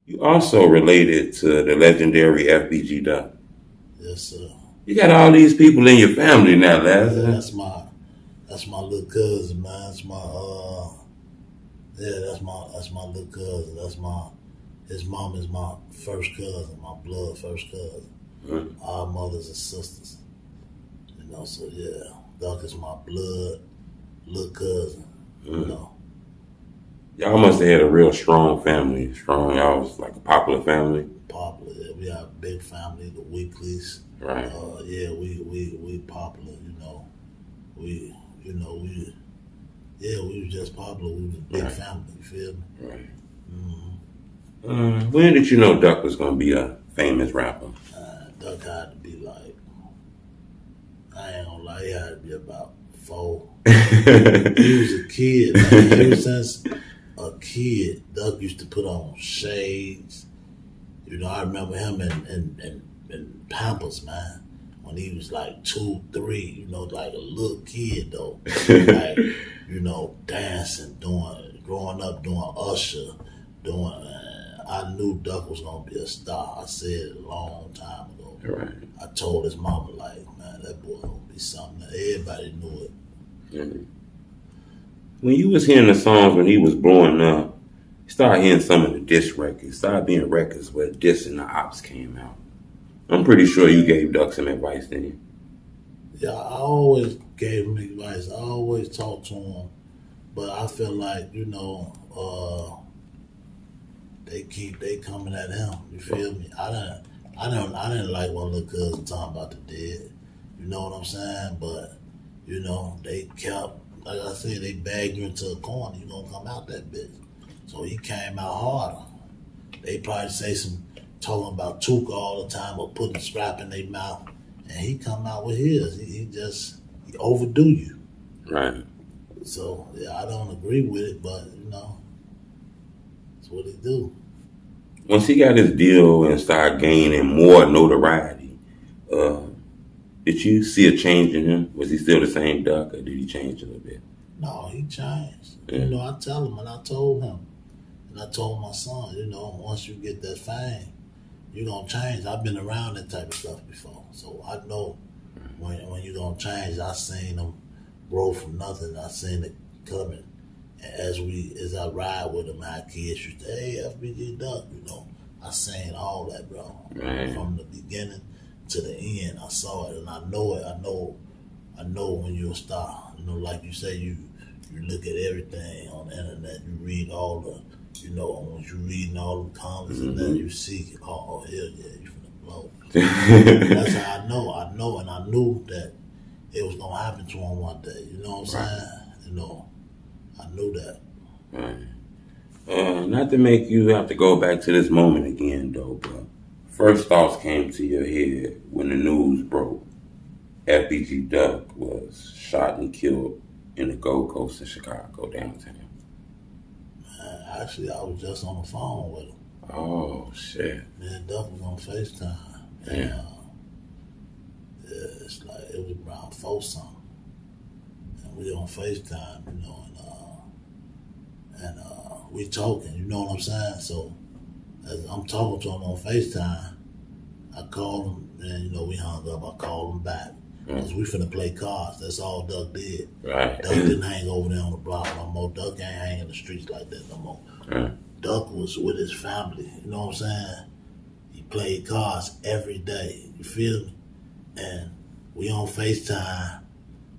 You also related to the legendary FBG Duck. Yes, sir. You got all these people in your family now, Lazarus. Yeah, that's my little cousin, man. That's my that's my little cousin. His mom is my first cousin, my blood first cousin. Our mothers are sisters. So yeah, Duck is my blood little cousin. Y'all must have had a real strong family. Strong. Y'all was like a popular family. Popular. Yeah, we have a big family, the Weeklies. Right. Yeah, we popular. We we was just popular. We was a big family. You feel me? Right. Mm-hmm. When did you know Duck was gonna be a famous rapper? Duck had to be like, I ain't gonna lie, he had to be about 4. He was a kid. Man. Ever since a kid, Duck used to put on shades. I remember him in Pampers, man, when he was like 2, 3. Like a little kid though, like dancing, growing up doing Usher, doing. I knew Duck was gonna be a star. I said it a long time ago. Right. I told his mama, like, man, that boy gonna be something. Everybody knew it. Mm-hmm. When you was hearing the songs when he was blowing up, you started hearing some of the diss records. Started being records where diss and the ops came out. I'm pretty sure you gave Duck some advice, didn't you? Yeah, I always gave him advice. I always talked to him, but I feel like they coming at him. You feel me? I didn't like one little cousin talking about the dead. You know what I'm saying? But they kept, like I said, they bagged you into a corner. You gonna come out that bitch. So he came out harder. They probably say some talking about Tuka all the time or putting strap in their mouth, and he come out with his. He overdo you. Right. So yeah, I don't agree with it, but that's what he do. Once he got his deal and started gaining more notoriety, did you see a change in him? Was he still the same Duck, or did he change a little bit? No, he changed. Yeah. I tell him, and I told him, and I told my son, once you get that fame, you're gonna change. I've been around that type of stuff before, so I know when you're gonna change. I seen them grow from nothing. I seen it coming. As I ride with them, how kids used to, hey, FBG Duck, I seen all that, bro. Right. From the beginning to the end, I saw it, and I know it. I know when you're a star. Like you say, you look at everything on the internet. You read all the, when you reading all the comments, and then you see, oh hell yeah, you finna blow. That's how I know. And I knew that it was gonna happen to him one day. You know what I'm saying? I knew that. Right. Not to make you have to go back to this moment again, though, but first thoughts came to your head when the news broke. FBG Duck was shot and killed in the Gold Coast of Chicago, downtown. Man, actually, I was just on the phone with him. Oh, shit. Me and Duck was on FaceTime. And, it's like, it was around 4 something. And we on FaceTime, and we talking, you know what I'm saying? So as I'm talking to him on FaceTime, I called him, and we hung up. I called him back because we finna play cards. That's all Duck did. Right. Duck didn't hang over there on the block no more. Duck ain't hanging in the streets like that no more. Right. Duck was with his family. You know what I'm saying? He played cards every day. You feel me? And we on FaceTime.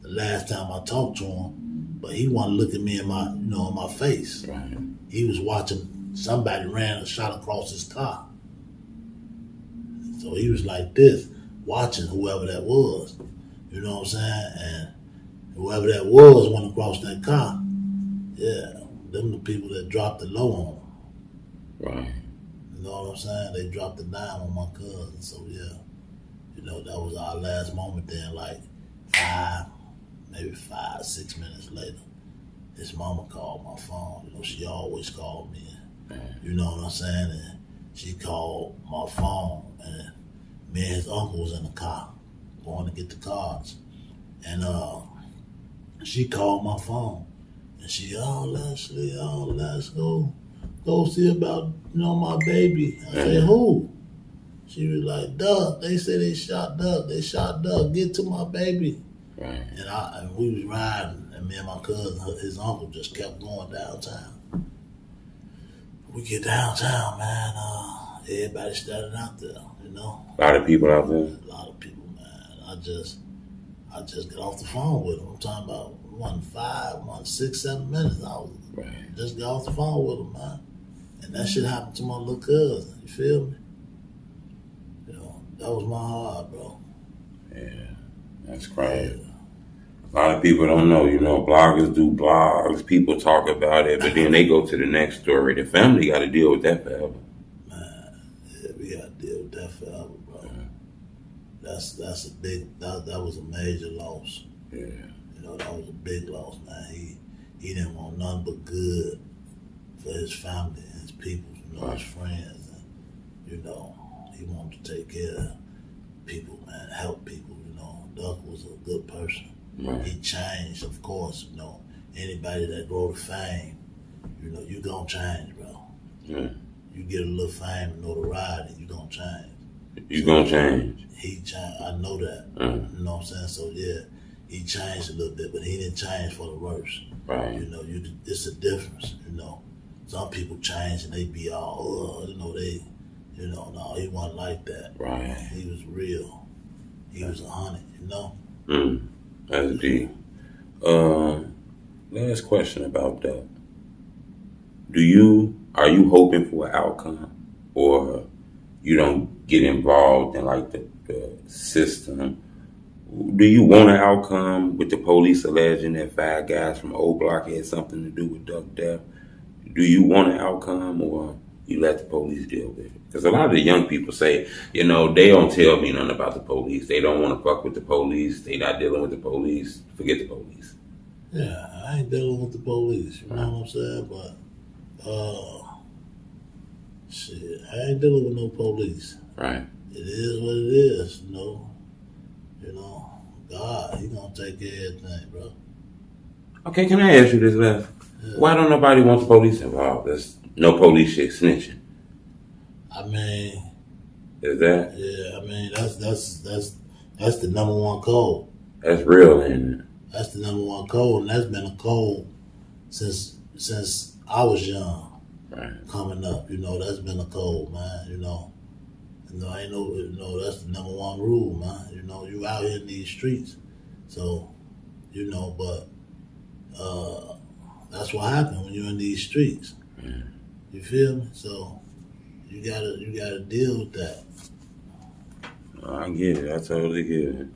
The last time I talked to him, but he wasn't looking me in my face. Right. He was watching somebody ran a shot across his car. So he was like this, watching whoever that was. You know what I'm saying? And whoever that was went across that car. Yeah, them the people that dropped the low on him. Right. You know what I'm saying? They dropped the dime on my cousin. So yeah, that was our last moment there. Like 5, 6 minutes later, his mama called my phone. She always called me. You know what I'm saying? And she called my phone, and me and his uncle was in the car going to get the cards. And she called my phone, and she, Leslie, let's go. go see about, my baby. I said, who? She was like, Duck. They say they shot Duck. They shot Duck. Get to my baby. Right. And we was riding, and me and my cousin, his uncle, just kept going downtown. We get downtown, man. Everybody started out there, A lot of people out there. A lot of people, man. I just get off the phone with them. I'm talking about 6, 7 minutes. I was just got off the phone with them, man. And that shit happened to my little cousin. You feel me? That was my heart, bro. Yeah, that's crazy. A lot of people don't know, bloggers do blogs, people talk about it, but then they go to the next story. The family got to deal with that forever. Man, yeah, we got to deal with that forever, bro. Yeah. That's a big, that was a major loss. Yeah. That was a big loss, man. He didn't want nothing but good for his family and his people, his friends, and, he wanted to take care of people, man, help people, Duck was a good person. Right. He changed, of course, anybody that grow to fame, you gonna change, bro. Yeah. You get a little fame and notoriety, you gonna change. You gonna change. He changed, I know that. You know what I'm saying? So yeah, he changed a little bit, but he didn't change for the worse. Right. It's a difference, Some people change and they be all, no, he wasn't like that. Right. He was real. He was 100, That's deep. Last question about that. Are you hoping for an outcome, or you don't get involved in like the system? Do you want an outcome with the police alleging that 5 guys from Old Block had something to do with Duck death? Do you want an outcome, or you let the police deal with it? Because a lot of the young people say, they don't tell me nothing about the police. They don't want to fuck with the police. They not dealing with the police. Forget the police. Yeah, I ain't dealing with the police. You know what I'm saying? But, shit, I ain't dealing with no police. Right. It is what it is, God, he gonna take care of everything, bro. Okay, can I ask you this, Les? Yeah. Why don't nobody want the police involved? There's no police shit snitching. I mean, is that? Yeah, I mean that's the number one code. That's real, ain't it? That's the number one code, and that's been a code since I was young. Right. Coming up, that's been a code, man. I know, that's the number one rule, man. You out here in these streets, so but that's what happens when you're in these streets. Yeah. You feel me? So you gotta deal with that. I get it. I totally get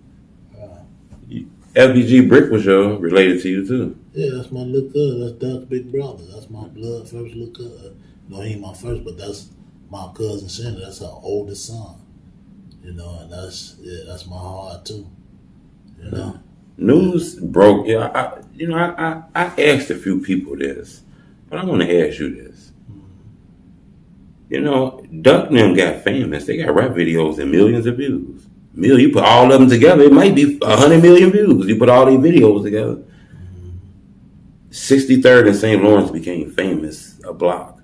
it. FBG Brick was related to you too. Yeah, that's my little cousin. That's Duck's big brother. That's my blood first little cousin. No, he ain't my first, but that's my cousin Shannon. That's her oldest son. And that's my heart too. News broke. Yeah, I asked a few people this, but I want to ask you this. Duck and them got famous. They got rap videos and millions of views. You put all of them together, it might be 100 million views. You put all these videos together. 63rd and St. Lawrence became famous, a block.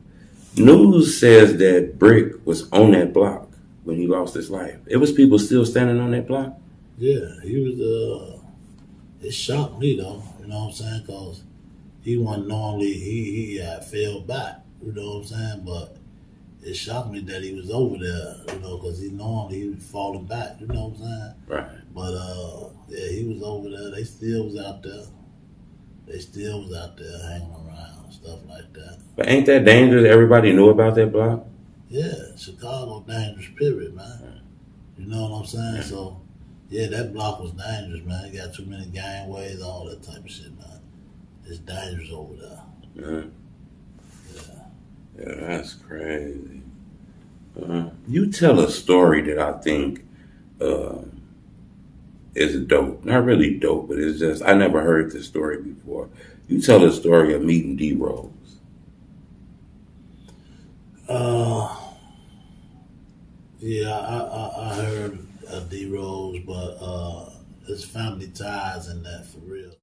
News says that Brick was on that block when he lost his life. It was people still standing on that block? Yeah, he was, it shocked me though, you know what I'm saying? Because he wasn't normally, he had fell back, you know what I'm saying? But it shocked me that he was over there, because he was falling back, you know what I'm saying? Right. But, yeah, he was over there. They still was out there. Hanging around, stuff like that. But ain't that dangerous? Everybody knew about that block? Yeah, Chicago dangerous, period, man. You know what I'm saying? Yeah. So, yeah, that block was dangerous, man. It got too many gangways, all that type of shit, man. It's dangerous over there. Yeah. Yeah, that's crazy. You tell a story that I think is dope. Not really dope, but it's just, I never heard this story before. You tell a story of meeting D-Rose. Yeah, I heard of D-Rose, but there's family ties in that for real.